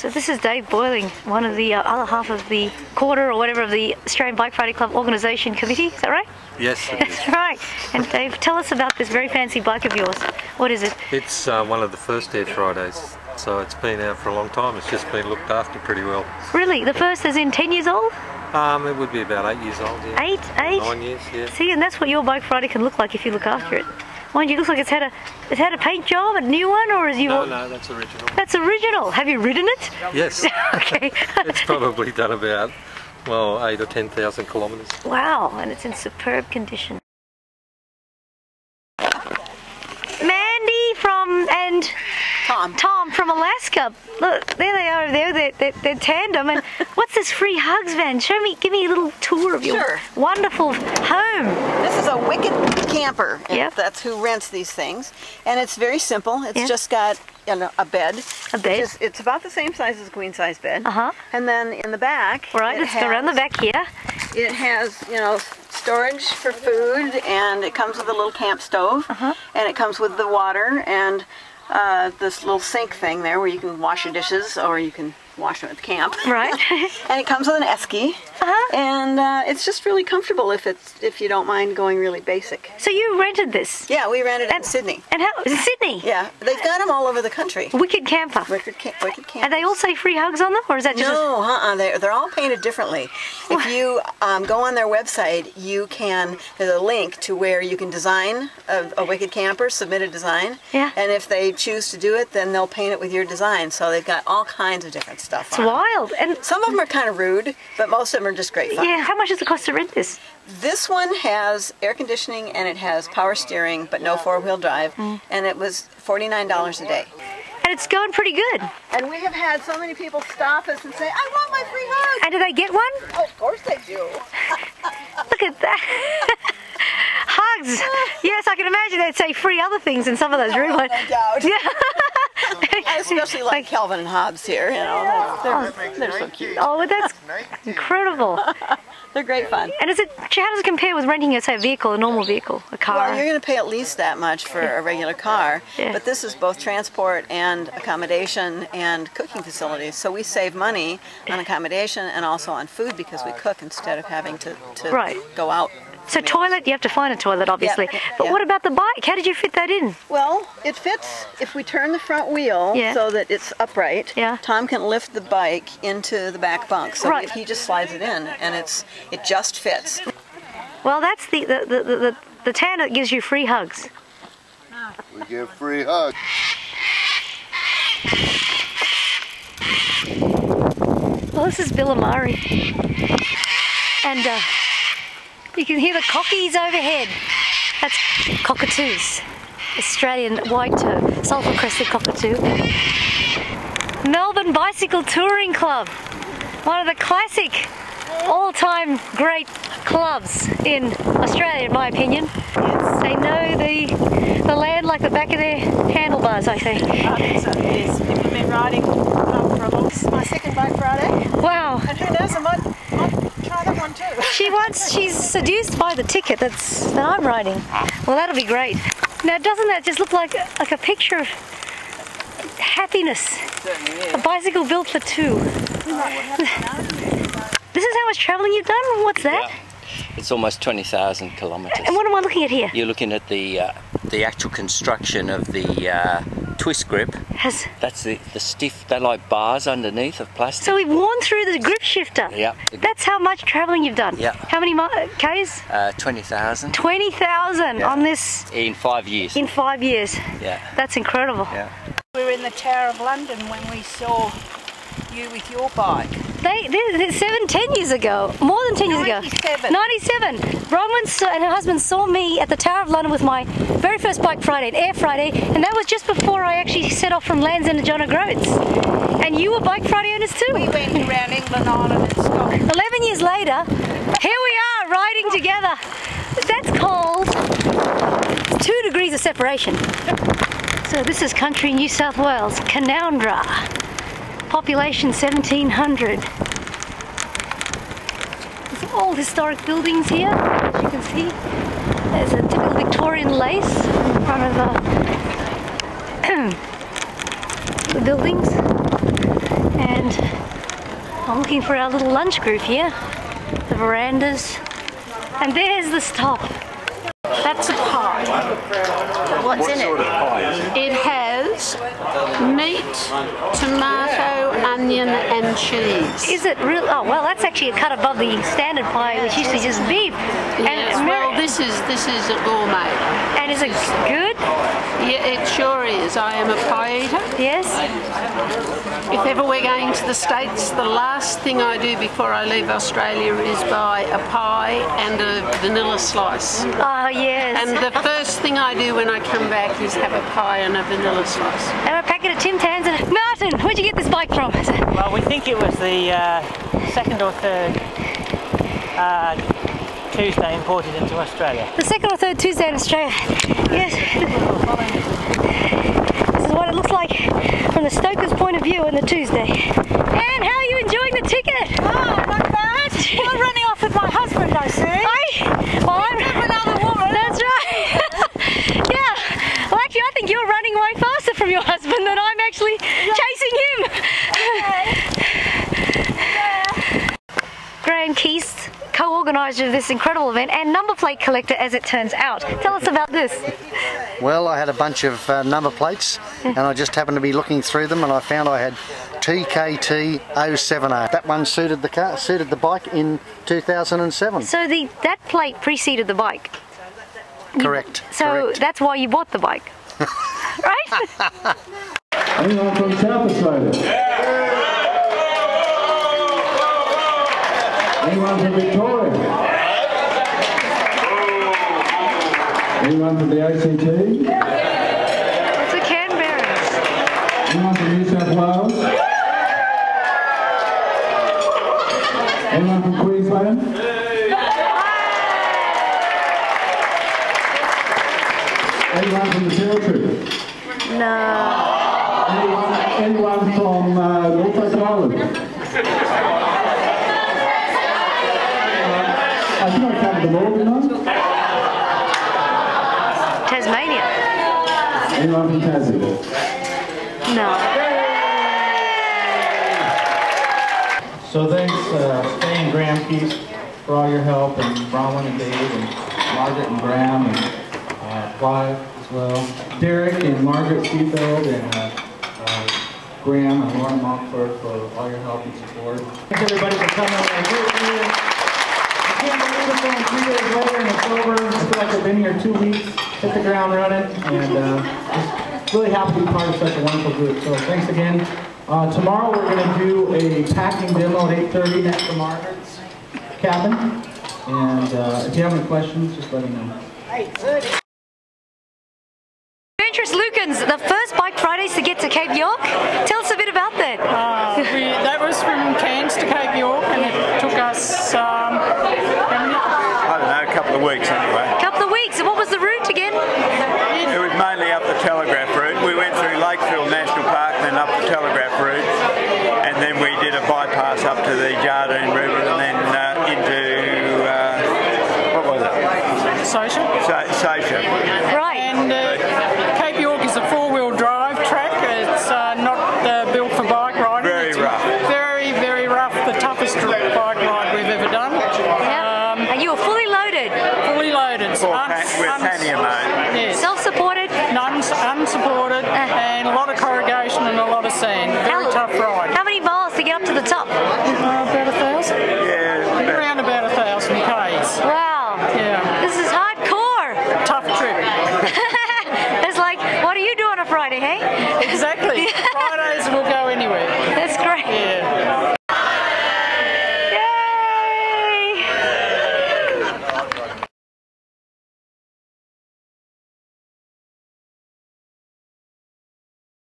So this is Dave Boiling, one of the other half of the quarter or whatever of the Australian Bike Friday Club Organisation Committee, is that right? Yes. That's right. And Dave, tell us about this very fancy bike of yours. What is it? It's one of the first Air Fridays, so it's been out for a long time. It's just been looked after pretty well. Really? The first is in 10 years old? It would be about 8 years old, yeah. 8? 9 years, yeah. See, and that's what your Bike Friday can look like if you look after it. Mind you, it looks like it's had a paint job, a new one, or is you? No, that's original. That's original. Have you ridden it? Yes. Okay. It's probably done about, well, 8 or 10,000 kilometres. Wow, and it's in superb condition. Mandy and Tom from Alaska. Look, there they are. They're tandem. And what's this free hugs van? Give me a little tour of your wonderful home. This is a Wicked camper. Yep. That's who rents these things, and it's very simple. It's just got a bed. A bed. It's about the same size as a queen size bed. And then in the back, right, let's go around the back here. It has, storage for food, and it comes with a little camp stove, and it comes with the water and this little sink thing there where you can wash your dishes or you can wash them at the camp. Right. And it comes with an esky, and it's just really comfortable if you don't mind going really basic. So you rented this? Yeah, we rented it in Sydney. And how? Sydney? Yeah, they've got them all over the country. Wicked camper. Wicked camper. And they all say free hugs on them, or is that just? No, they're all painted differently. If you go on their website, there's a link to where you can design a Wicked camper, submit a design. Yeah. And if they choose to do it, then they'll paint it with your design. So they've got all kinds of different stuff. It's wild. And some of them are kind of rude, but most of them are just great fun. Yeah. How much does it cost to rent this? This one has air conditioning and it has power steering, but no four-wheel drive, and it was $49 a day. And it's going pretty good. And we have had so many people stop us and say, "I want my free hug." And do they get one? Oh, of course they do. Look at that. Hugs. Yes, I can imagine they'd say free other things in some of those rude ones. No doubt. Yeah. I especially like Calvin and Hobbes here, they're so cute. Oh, that's incredible. They're great fun. And how does it compare with renting, say, a vehicle, a normal vehicle, a car? Well, you're going to pay at least that much for a regular car, but this is both transport and accommodation and cooking facilities. So we save money on accommodation and also on food because we cook instead of having to go out. So toilet, you have to find a toilet, obviously. But what about the bike? How did you fit that in? Well, it fits if we turn the front wheel so that it's upright. Tom can lift the bike into the back bunk, so he just slides it in, and it just fits. Well, that's the tan that gives you free hugs. We give free hugs. Well, this is Billamari, and you can hear the cockies overhead. That's cockatoos, Australian white-toe, sulphur-crested cockatoo. Melbourne Bicycle Touring Club, one of the classic, all-time great clubs in Australia, in my opinion. They know the land like the back of their handlebars, I think. Yes, people have been riding for a long time. This is my second Bike Friday. Wow. And who knows, I might try that one too. She's seduced by the ticket that I'm riding. Well, that'll be great. Now, doesn't that just look like a picture of happiness? A bicycle built for two. This is how much travelling you've done? What's that? Yeah. It's almost 20,000 kilometres. And what am I looking at here? You're looking at the actual construction of the twist grip. That's the stiff, they're like bars underneath of plastic. So we've worn through the grip shifter. Yeah. That's how much travelling you've done. Yeah. How many Ks? 20,000. 20,000 on this. In 5 years. In 5 years. Yeah. That's incredible. Yeah. We were in the Tower of London when we saw you with your bike. 10 years ago, more than 10 years ago. 97. Bronwyn and her husband saw me at the Tower of London with my very first Bike Friday, an Air Friday, and that was just before I actually set off from Land's End to John O'Groats. And you were Bike Friday owners too. We went around England, Ireland and Scotland. 11 years later, here we are riding together. That's called 2 degrees of separation. So this is country New South Wales, Canoundra. Population 1,700. There's old historic buildings here, as you can see. There's a typical Victorian lace in front of the buildings. And I'm looking for our little lunch group here. The verandas. And there's the stop. That's a pie. What's in it? It has meat, tomato, onion and cheese. Is it real? Oh well, that's actually a cut above the standard pie, which usually just beef. Yes, well, this is a gourmet. And is it good? Yeah, it sure is. I am a pie eater. Yes. If ever we're going to the States, the last thing I do before I leave Australia is buy a pie and a vanilla slice. Oh yes. And the first thing I do when I come back is have a pie and a vanilla slice. And a packet of Tim Tams. And Martin, where'd you get this bike from? Well, we think it was the second or third Tuesday imported into Australia. The second or third Tuesday in Australia. Yes. This is what it looks like from the stoker's point of view on the Tuesday. And how are you enjoying the ticket? Oh, not bad. You're running off with my husband, I see. I'm another woman. That's right. Yeah. Well, actually, I think you're running way faster from your husband than I'm actually chasing him. Graham Keys, co-organiser of this incredible event and number plate collector, as it turns out. Tell us about this. Well, I had a bunch of number plates and I just happened to be looking through them and I found I had TKT 070. That one suited the bike in 2007. So that plate preceded the bike? Correct. So that's why you bought the bike? Right? Anyone from South Australia? Anyone from Victoria? Anyone from the ACT? What's a Canberra? Anyone from New South Wales? Anyone from Queensland? Anyone from the Territory? No. Anyone from Norfolk Island? I think I covered them all, didn't I? Tasmania? Anyone from Tassie? No. So thanks, Stan and Graham Keith, for all your help, and Bronwyn and Dave, and Margaret and Graham, and Clive as well. Derek and Margaret Seafeld, and Graham and Lauren Montfort for all your help and support. Thanks everybody for coming. I can't believe it's only 3 days later and it's over. I feel like I've been here 2 weeks, hit the ground running, and just really happy to be part of such a wonderful group. So thanks again. Tomorrow we're going to do a packing demo at 8:30 next to Margaret's cabin. And if you have any questions, just let me know. 8:30. Adventurous Lukens, the first Bike Fridays to get to Cape York. Tell us a bit about that. That was from Cairns to Cape York, and it took us, how many? I don't know, a couple of weeks anyway. A couple of weeks. And what was the route again? It was mainly up the Telegraph route. We went through Lakefield National Park, then up the Telegraph route, and then we did a bypass up to the Jardine River, and then into, what was it? Social. Social. Right. And Cape York is a four-wheel drive track. It's not built for bike riding. Very rough. Very, very rough. The toughest bike ride we've ever done. And you were fully loaded? Fully loaded. With pannier mode. Yes. Self-supported? Unsupported, and a lot of corrugation and a lot of sand. Very tough ride. How many miles to get up to the top? About 1,000? Yeah. Around about 1,000 k's. Wow. Yeah. This is hardcore. Tough trip. It's like, what do you do on a Friday, hey? Exactly. Fridays